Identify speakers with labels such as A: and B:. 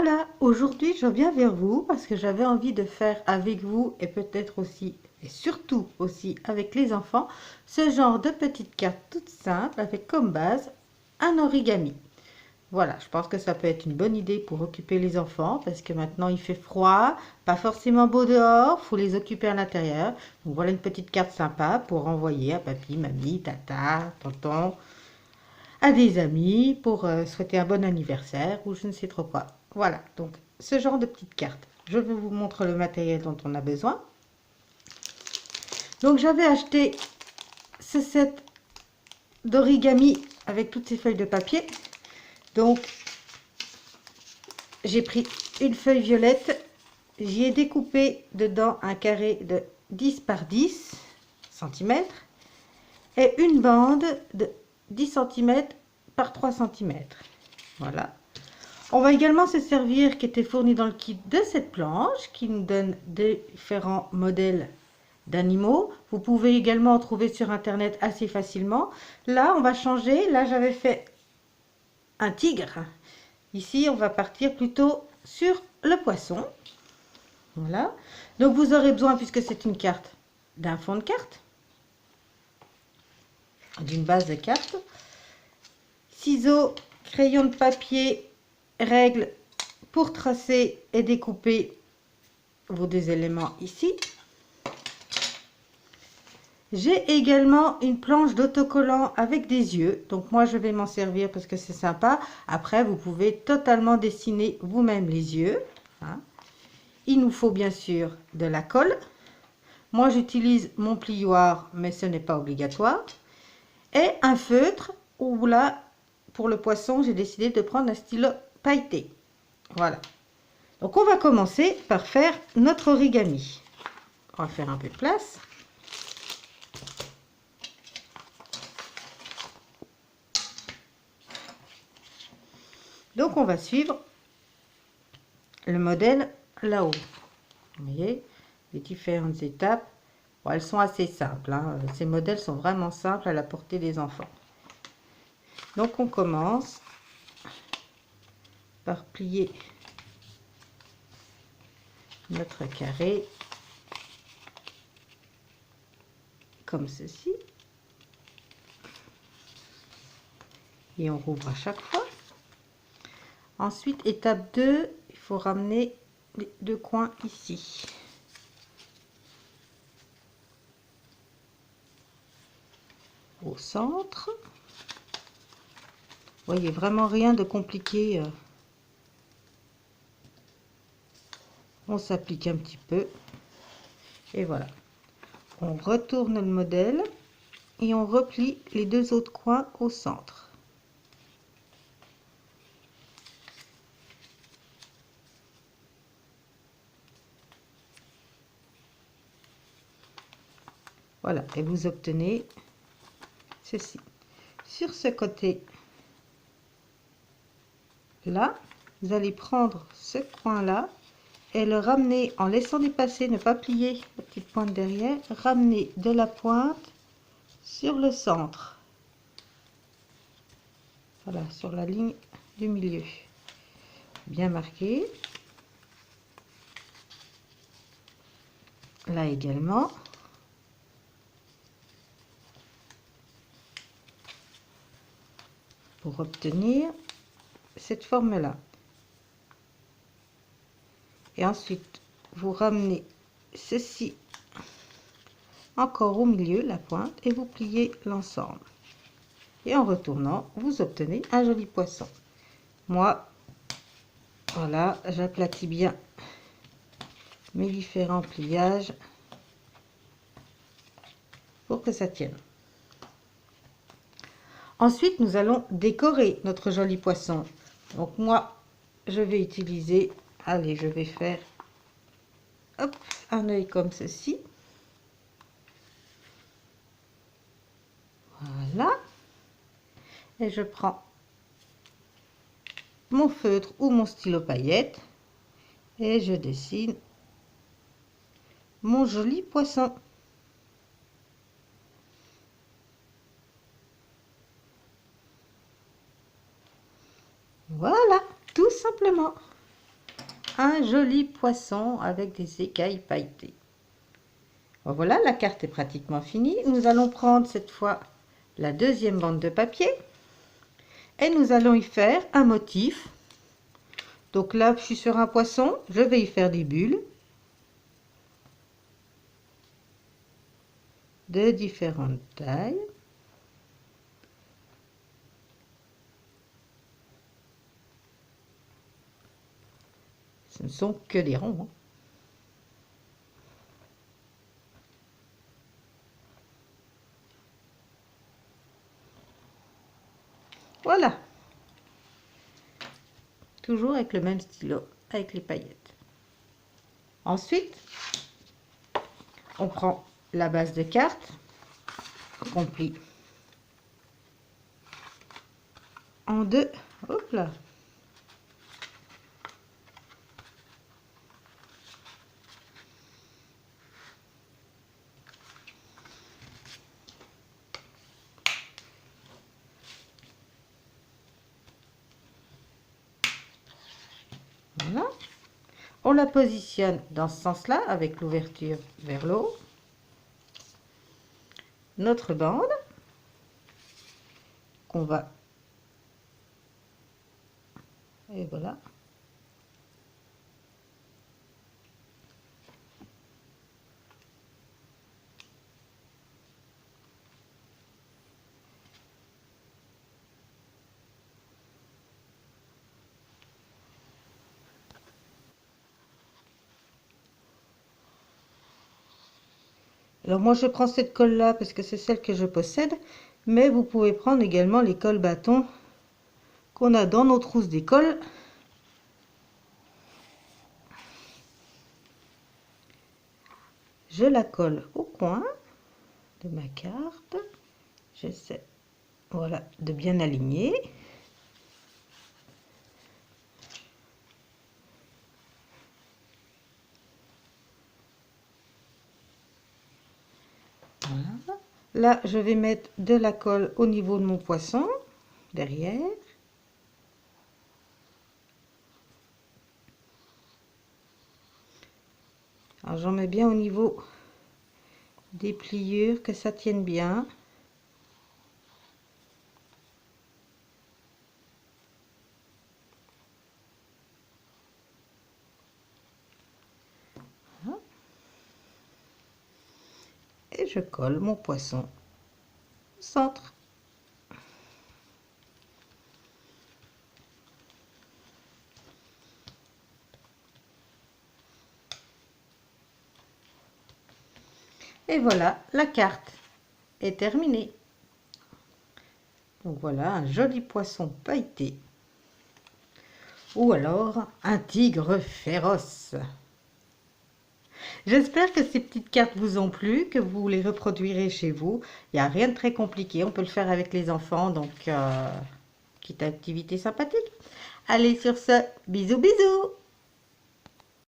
A: Voilà, aujourd'hui je viens vers vous parce que j'avais envie de faire avec vous et peut-être aussi et surtout aussi avec les enfants ce genre de petites cartes toutes simples avec comme base un origami. Voilà, je pense que ça peut être une bonne idée pour occuper les enfants parce que maintenant il fait froid, pas forcément beau dehors, faut les occuper à l'intérieur. Donc voilà une petite carte sympa pour envoyer à papy, mamie, tata, tonton, à des amis pour souhaiter un bon anniversaire ou je ne sais trop quoi. Voilà, donc ce genre de petites cartes. Je vais vous montrer le matériel dont on a besoin. Donc j'avais acheté ce set d'origami avec toutes ces feuilles de papier. Donc j'ai pris une feuille violette, j'y ai découpé dedans un carré de 10 par 10 cm et une bande de 10 cm par 3 cm. Voilà. On va également se servir, qui était fourni dans le kit, de cette planche qui nous donne différents modèles d'animaux. Vous pouvez également en trouver sur internet assez facilement. Là, on va changer. Là, j'avais fait un tigre. Ici, on va partir plutôt sur le poisson. Voilà. Donc, vous aurez besoin, puisque c'est une carte, d'un fond de carte, d'une base de carte, ciseaux, crayon de papier, règles pour tracer et découper vos deux éléments ici. J'ai également une planche d'autocollant avec des yeux. Donc moi je vais m'en servir parce que c'est sympa. Après vous pouvez totalement dessiner vous-même les yeux. Hein. Il nous faut bien sûr de la colle. Moi j'utilise mon plioir mais ce n'est pas obligatoire. Et un feutre où là pour le poisson j'ai décidé de prendre un stylo pailleté. Voilà. Donc on va commencer par faire notre origami. On va faire un peu de place. Donc on va suivre le modèle là-haut. Vous voyez les différentes étapes. Bon, elles sont assez simples. Hein. Ces modèles sont vraiment simples à la portée des enfants. Donc on commence par plier notre carré comme ceci. Et on rouvre à chaque fois. Ensuite, étape 2, il faut ramener les deux coins ici. Au centre. Vous voyez, vraiment rien de compliqué. On s'applique un petit peu. Et voilà. On retourne le modèle et on replie les deux autres coins au centre. Voilà, et vous obtenez ceci. Sur ce côté là, vous allez prendre ce coin là et le ramener en laissant dépasser, ne pas plier la petite pointe derrière, ramener de la pointe sur le centre. Voilà, sur la ligne du milieu. Bien marqué. Là également. Pour obtenir cette forme là. Et ensuite, vous ramenez ceci encore au milieu, la pointe, et vous pliez l'ensemble. Et en retournant, vous obtenez un joli poisson. Moi, voilà, j'aplatis bien mes différents pliages pour que ça tienne. Ensuite, nous allons décorer notre joli poisson. Donc moi, je vais utiliser, allez, je vais faire hop, un œil comme ceci. Voilà. Et je prends mon feutre ou mon stylo paillette et je dessine mon joli poisson. Voilà, tout simplement. un joli poisson avec des écailles pailletées. Voilà, la carte est pratiquement finie. Nous allons prendre cette fois la deuxième bande de papier et nous allons y faire un motif. Donc là, je suis sur un poisson, je vais y faire des bulles de différentes tailles. Ce ne sont que des ronds, hein. Voilà. Toujours avec le même stylo, avec les paillettes. Ensuite, on prend la base de carte qu'on plie en deux. Hop là. Voilà. On la positionne dans ce sens-là avec l'ouverture vers le haut. Notre bande qu'on va... Et voilà. Alors moi je prends cette colle là parce que c'est celle que je possède, mais vous pouvez prendre également les colles bâtons qu'on a dans nos trousses d'école. Je la colle au coin de ma carte. J'essaie, voilà, de bien aligner. Voilà. Là, je vais mettre de la colle au niveau de mon poisson, derrière. Alors, j'en mets bien au niveau des pliures, que ça tienne bien. Voilà. Et je colle mon poisson au centre. Et voilà, la carte est terminée. Donc voilà, un joli poisson pailleté. Ou alors un tigre féroce. J'espère que ces petites cartes vous ont plu, que vous les reproduirez chez vous. Il n'y a rien de très compliqué, on peut le faire avec les enfants, donc petite activité sympathique. Allez, sur ce, bisous bisous!